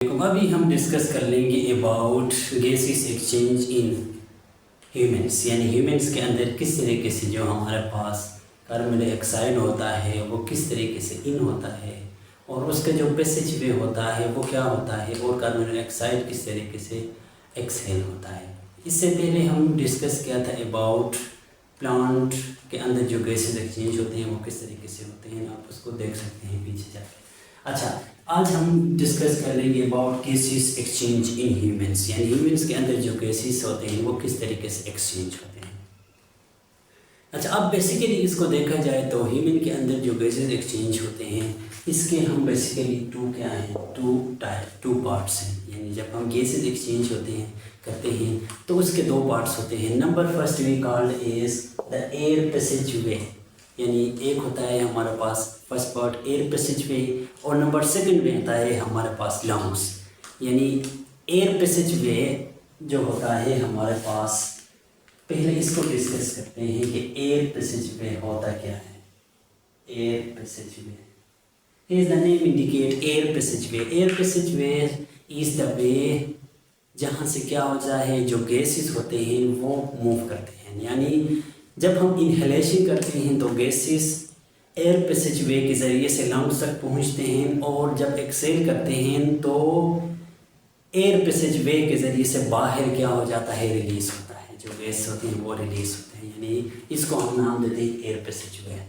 अभी हम डिस्कस कर लेंगे about gases exchange in humans, यानी ह्यूमंस के अंदर किस तरीके से जो हमारे पास कार्बन डाइऑक्साइड होता है वो किस तरीके से इन होता है और उसका जो पैसेज वे होता है वो क्या होता है और कार्बन डाइऑक्साइड किस तरीके से एक्सहेल होता है। इससे पहले हम डिस्कस किया था अबाउट प्लांट के अंदर जो गैसेस एक्सचेंज होते हैं वो किस तरीके से होते हैं, आप उसको देख सकते हैं पीछे जाके। अच्छा, आज हम डिस्कस कर लेंगे about gases exchange in humans, यानी ह्यूमंस के अंदर जो गैसेस होते हैं वो किस तरीके से एक्सचेंज होते हैं। अच्छा, अब बेसिकली इसको देखा जाए तो ह्यूमन के अंदर जो गैसेस एक्सचेंज होते हैं इसके हम बेसिकली टू पार्ट्स हैं। यानी जब हम गैसेस एक्सचेंज करते हैं तो उसके दो पार्ट्स होते हैं। Number first we called is the air passage way, यानी एक होता है हमारे पास first part air passage way और नंबर सेकंड में होता है हमारे पास लंग्स। यानी एयर पैसेज वे जो होता है हमारे पास, पहले इसको डिस्कस करते हैं कि एयर पैसेज वे होता क्या है। Air passage way is the name indicate air passage way. Air passage way is the way जहाँ से क्या होता है जो गैसेस होते हैं वो मूव करते हैं। यानी जब हम इनहेलेशन करते हैं तो गैसेस एयर पैसेज वे के ज़रिए से लंग्स तक पहुंचते हैं और जब एक्सहेल करते हैं तो एयर पैसेज वे के ज़रिए से बाहर क्या हो जाता है, रिलीज़ होता है। जो गैस होती हैं वो रिलीज़ होते हैं, यानी इसको हम नाम देते हैं एयर पैसेज वे।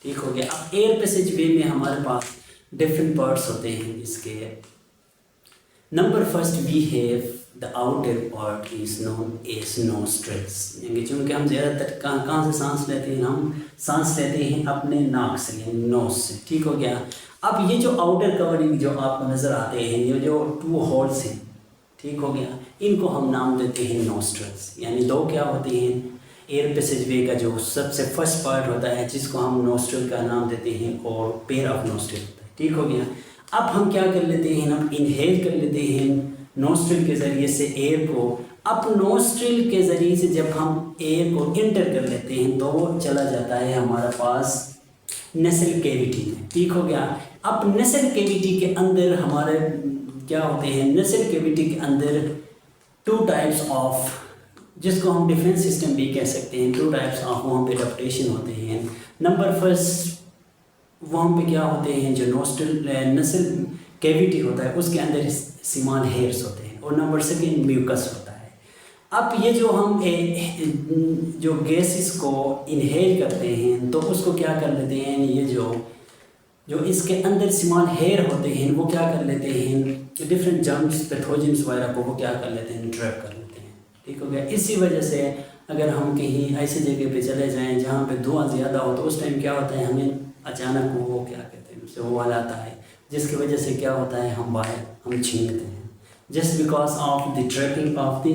ठीक हो गया। अब एयर पैसेज वे में हमारे पास डिफरेंट पार्ट्स होते हैं इसके। Number first we have the outer part is known as nostrils, यानी चूँकि हम ज़्यादातर कहाँ से सांस लेते हैं, हम सांस लेते हैं अपने नाक से, यानी नोज से। ठीक हो गया। अब ये जो आउटर कवरिंग जो आपको नज़र आते हैं, ये जो टू होल्स हैं, ठीक हो गया, इनको हम नाम देते हैं नोस्ट्रिल्स। यानी दो क्या होते हैं, एयर पैसेज वे का जो सबसे फर्स्ट पार्ट होता है जिसको हम नोस्ट्रिल का नाम देते हैं और पेयर ऑफ नोस्ट्रिल होता है। ठीक हो गया। अब हम क्या कर लेते हैं, हम इनहेल कर लेते हैं नोस्ट्रिल के ज़रिए से एयर को। अब नोस्ट्रिल के ज़रिए से जब हम एयर को इंटर कर लेते हैं तो वो चला जाता है हमारे पास नेसल कैविटी में। ठीक हो गया। अब नेसल कैविटी के अंदर हमारे क्या होते हैं, नेसल कैविटी के अंदर टू टाइप्स ऑफ, जिसको हम डिफेंस सिस्टम भी कह सकते हैं, टू टाइप्स ऑफ वहाँ पे एडेप्टेशन होते हैं। नंबर फर्स्ट वहाँ पे क्या होते हैं, जो नोस्ट्रिल नेसल कैविटी होता है उसके अंदर स्मॉल हेयर्स होते हैं और नंबर सेकेंड म्यूकस होता है। अब ये जो हम जो गैसेस को इनहेल करते हैं तो उसको क्या कर लेते हैं, ये जो इसके अंदर स्मॉल हेयर होते हैं वो क्या कर लेते हैं, डिफरेंट जर्म्स पैथोजेंस वगैरह को वो क्या कर लेते हैं, ट्रैप कर लेते हैं। ठीक हो गया। इसी वजह से अगर हम कहीं ऐसी जगह पे चले जाएं जहाँ पे धुआं ज़्यादा हो तो उस टाइम क्या होता है, हमें अचानक वो क्या कहते हैं, उससे वो वाला आता है, जिसकी वजह से क्या होता है, हम बाहर हम छींकते हैं just because of the trapping of the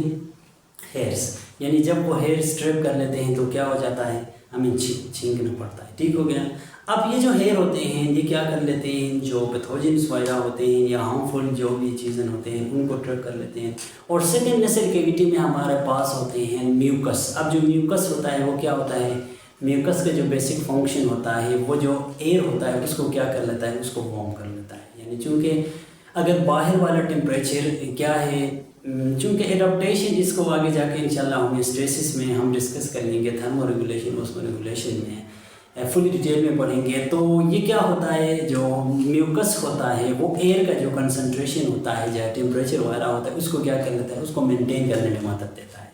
hairs. यानी जब वो हेयर्स ट्रैप कर लेते हैं तो क्या हो जाता है, हमें छींकना पड़ता है। ठीक हो गया। अब ये जो हेयर होते हैं ये क्या कर लेते हैं, जो पैथोजेंस वगैरह होते हैं या हार्मफुल जो भी चीज़ें होते हैं उनको ट्रैप कर लेते हैं। और सेकेंड नेसल कैविटी में हमारे पास होते हैं म्यूकस। अब जो म्यूकस होता है वो क्या होता है, म्यूकस का जो बेसिक फंक्शन होता है वो जो एयर होता है उसको क्या कर लेता है, उसको वार्म कर लेता है। यानी चूँकि अगर बाहर वाला टेम्परेचर क्या है, चूँकि एडाप्टेशन इसको आगे जाके इंशाल्लाह हमें स्ट्रेसेस में हम डिस्कस कर लेंगे, थर्मो रेगुलेशन उसको रेगुलेशन में फुल डिटेल में पढ़ेंगे। तो ये क्या होता है, जो म्यूकस होता है वो एयर का जो कंसंट्रेशन होता है या टेम्परेचर वगैरह होता है उसको क्या कर लेता है, उसको मेंटेन करने में मदद देता है।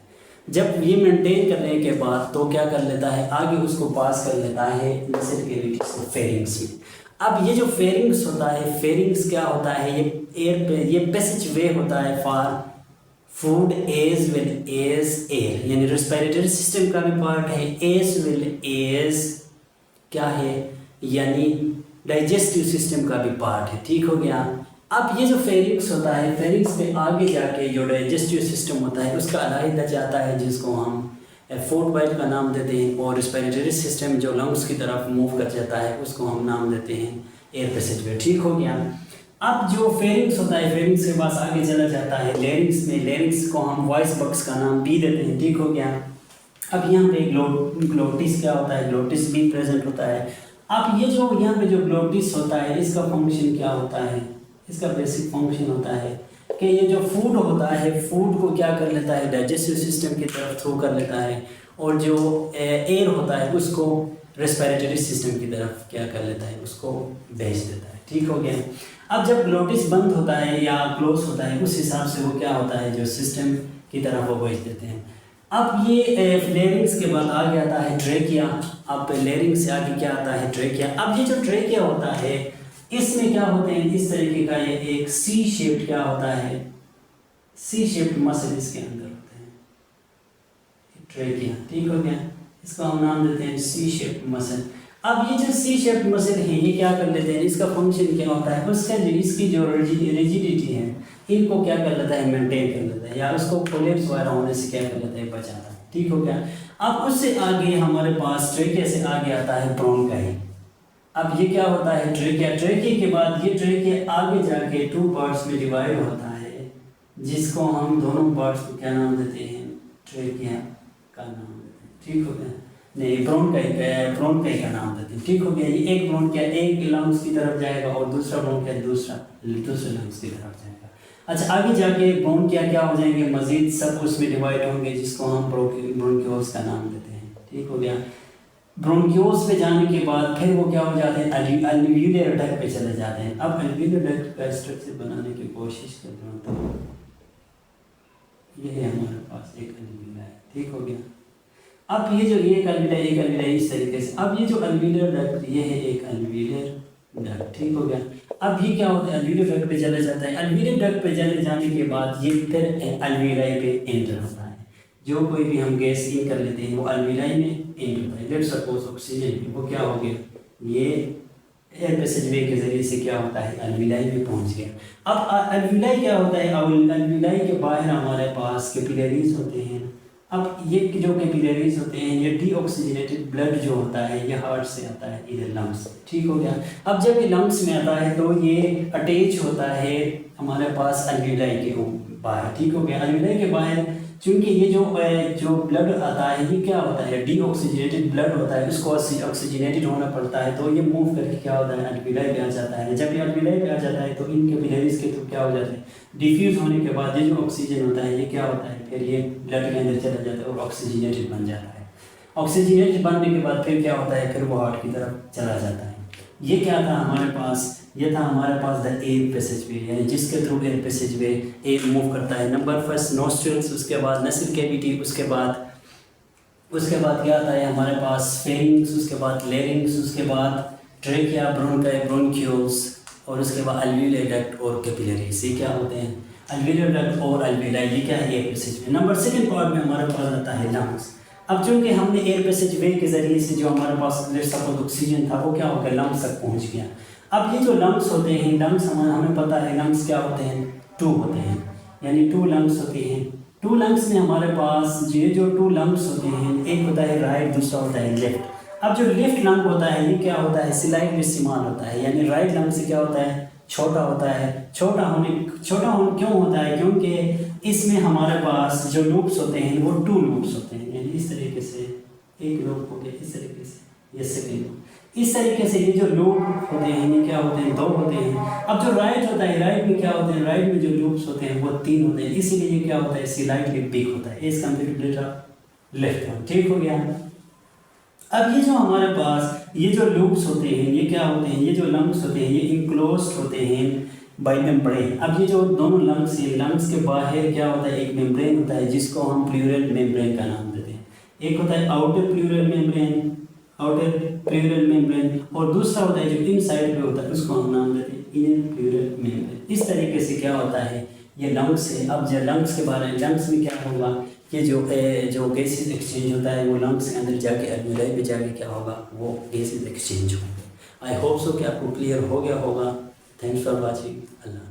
जब ये मेंटेन करने के बाद तो क्या कर लेता है, आगे उसको पास कर लेता है नेसल कैविटी से फेरिंग्स में। अब ये जो फेरिंग्स होता है, फेरिंग्स क्या होता है, ये एयर पे ये पैसेज वे होता है for food as well as air, यानी रेस्पिरेटरी सिस्टम का भी पार्ट है, एज वेल एज क्या है, यानी डाइजेस्टिव सिस्टम का भी पार्ट है। ठीक हो गया। अब ये जो फेरिंग्स होता है, फेरिंग्स पे आगे जाके जो डाइजेस्टिव सिस्टम होता है उसका अलग जाता है जिसको हम फोर्थ वाइल का नाम देते हैं, और रेस्पिरेटरी सिस्टम जो लंग्स की तरफ मूव कर जाता है उसको हम नाम देते हैं एयर पैसेज वे। ठीक हो गया। अब जो फेरिंग्स होता है, फेरिंग्स के पास आगे चला जाता है लेरिंग्स में, लेरिंग्स को हम वॉइस बॉक्स का नाम भी देते हैं। ठीक हो गया। अब यहाँ पे ग्लोटिस क्या होता है, ग्लोटिस भी प्रेजेंट होता है। अब ये जो यहाँ पे जो ग्लोटिस होता है इसका फंक्शन क्या होता है, इसका बेसिक फंक्शन होता है कि ये जो फूड होता है, फूड को क्या कर लेता है, डाइजेस्टिव सिस्टम की तरफ थ्रू कर लेता है, और जो एयर होता है उसको रेस्पिरेटरी सिस्टम की तरफ क्या कर लेता है, उसको भेज देता है। ठीक हो गया। अब जब ग्लोटिस बंद होता है या क्लोज होता है, उस हिसाब से वो क्या होता है, जो सिस्टम की तरफ वो भेज देते हैं। अब ये लेरिंग्स के बाद आगे आता है ट्रेकिया। अब लेरिंग्स से आगे क्या आता है, ट्रेकिया। अब ये जो ट्रेकिया होता है, इसमें क्या होते हैं, इस तरीके का ये एक सी शेप्ड क्या होता है, सी शेप्ड मसल इसके अंदर होते हैं, ट्रेकिया। ठीक हो गया। इसका हम नाम देते हैं सी शेप्ड मसल। अब ये जो सी शेप्ड मसल है, ये क्या कर लेते हैं, इसका फंक्शन क्या होता है, उसका जो इसकी जो रिजिडिटी है, इनको क्या कर लेता है, मेंटेन कर लेता है, या उसको कोलेप्स वगैरह होने से क्या कर लेता है, बचाता है। ठीक हो गया। अब उससे आगे हमारे पास ट्रेकिया से आगे आता है ब्रोंकाई। अब ये क्या होता है, ट्रेकिया। ट्रेकिया के बाद ये ट्रेकिया आगे जाके 2 पार्ट्स में डिवाइड होता है, जिसको हम दोनों पार्ट्स को क्या नाम देते हैं, ट्रेकिया का नाम देते हैं। ठीक हो गया। नहीं, ब्रोंकाई का नाम देते हैं। ठीक हो गया। ये एक ब्रोंकिया एक लंग्स की तरफ जाएगा और दूसरा ब्रोंकिया दूसरे लंग्स की तरफ जाएगा। अच्छा, आगे जाके ब्रोंकिया क्या हो जाएंगे, मजीद सब उसमें डिवाइड होंगे, जिसको हम ब्रोंकियोल्स का नाम देते हैं। ठीक हो गया। ब्रोंकियोल्स पे जाने के बाद फिर वो क्या हो जाते हैं, अल्वियोलर डक्ट पे चले जाते हैं। अब अल्वियोलर डक्ट का स्ट्रक्चर बनाने की कोशिश करते हैं, तो ये है हमारे पास एक अल्वियोला है। ठीक हो गया। अब ये जो एक अल्वियोला इस तरीके से, अब ये जो अल्वियोलर डक्ट, ये है एक अल्वियोलर डक्ट। ठीक हो गया। अब ये क्या होता है, अल्वियोलर डक्ट पे चले जाता है। अल्वियोलर डक्ट पे चले जाने के बाद ये फिर अल्वियोलाई पे एंटर होता है। जो कोई भी हम गैस इन कर लेते हैं वो अल्वियोलाई में एंटर होता है। लेट्स सपोज ऑक्सीजन, वो क्या हो गया, ये एयर पैसेजवे के जरिए से क्या होता है, अल्वियोलाई में पहुंच गया। अब अल्वियोलाई क्या होता है, अल्वियोलाई के बाहर हमारे पास कैपिलरीज होते हैं। अब ये जो कैपिलरीज होते हैं, ये डीऑक्सीजनेटेड ब्लड जो होता है, ये हार्ट से आता है इधर लंग्स। ठीक हो गया। अब जब ये लंग्स में आता है तो ये अटैच होता है हमारे पास अल्वियोलाई के बाहर। ठीक हो गया। अल्वियोलाई के बाहर चूँकि ये जो ब्लड आता है, ये क्या होता है, डीऑक्सीजनेटेड ब्लड होता है, उसको ऑक्सीजनेटेड होना पड़ता है, तो ये मूव करके क्या होता है, अल्वियोलाई पे आ जाता है। जब ये अल्वियोलाई पे आ जाता है तो इन कैपिलरीज के थ्रू क्या हो जाता है, डिफ्यूज़ होने के बाद ये जो ऑक्सीजन होता है, ये क्या होता है, फिर ये ब्लड के अंदर चला जाता है और ऑक्सीजनेटेड बन जाता है। ऑक्सीजनेटेड बनने के बाद फिर क्या होता है, फिर वो हार्ट की तरफ चला जाता है। ये क्या था हमारे पास, ये था हमारे पास द एयर पैसेजवे, यानी जिसके थ्रू एयर पैसेजवे एयर मूव करता है। नंबर फर्स्ट नोस्ट्रल्स, उसके बाद नसल कैविटी, उसके बाद क्या आता है हमारे पास, फेरिंग्स, उसके बाद लेरिंग्स, उसके बाद ट्रेकिया, ब्रोंकाई, ब्रोंकियोल्स, और उसके बाद अल्वियोलर डक्ट और कैपिलरीज। ये क्या होते हैं, अल्वियोलर डक्ट और अल्वियोलाई, ये क्या है, एयर पैसेजवे। नंबर सेकंड पार्ट में हमारे पास आता है लंग्स। अब चूँकि हमने एयर पैसेजवे के ज़रिए से जो हमारे पास सपोज ऑक्सीजन था, वो क्या हो गया, लंग्स तक पहुँच गया। अब ये जो लंग्स होते हैं, लंग्स हमें पता है लंग्स क्या होते हैं, 2 होते हैं, यानी 2 लंग्स होते हैं। 2 लंग्स में हमारे पास ये जो 2 लंग्स होते हैं, एक होता है राइट, दूसरा होता है लेफ्ट। अब जो लेफ्ट लंग होता है, ये क्या होता है, स्लाइड इस्तेमाल होता है, यानी राइट लंग से क्या होता है, छोटा होता है। छोटा होने क्यों होता है, क्योंकि इसमें हमारे पास जो लूप्स होते हैं वो 2 लूप्स होते हैं, यानी इस तरीके से एक लूप हो गया, इस तरीके से ये सेकेंड लूप, इस तरीके से ये जो लूप होते हैं, ये क्या होते हैं, 2 होते हैं। अब जो राइट होता है, राइट में क्या होते हैं, राइट में जो लूप्स होते हैं वो 3 होते हैं, इसीलिए ये क्या होता है, स्लाइटली बिग होता है, इस कंप्लीट लेफ्ट। ठीक हो गया। अब ये जो हमारे पास ये जो लूप्स होते हैं, ये क्या होते हैं, ये जो लंग्स होते हैं, ये इनक्लोज्ड होते हैं बाय मेम्ब्रेन। अब ये जो दोनों लंग्स हैं, लंग्स के बाहर क्या होता है, एक मेम्ब्रेन होता है, जिसको हम प्लूरल मेम्ब्रेन का नाम देते हैं। एक होता है आउटर प्लूरल मेम्ब्रेन, और दूसरा होता है जो इनसाइड पे होता है, उसको हम नाम देते हैं इनर प्लूरल मेम्ब्रेन। इस तरीके से क्या होता है, ये लंग्स है। अब जो लंग्स के बारे में, लंग्स में क्या होगा, ये जो गैसेस एक्सचेंज होता है वो लंग्स के अंदर जाके अल्वियोलाई में जाके क्या होगा, वो गैसेस एक्सचेंज होंगे। आई होप सो कि आपको क्लियर हो गया होगा। Thanks for watching. अल्लाह।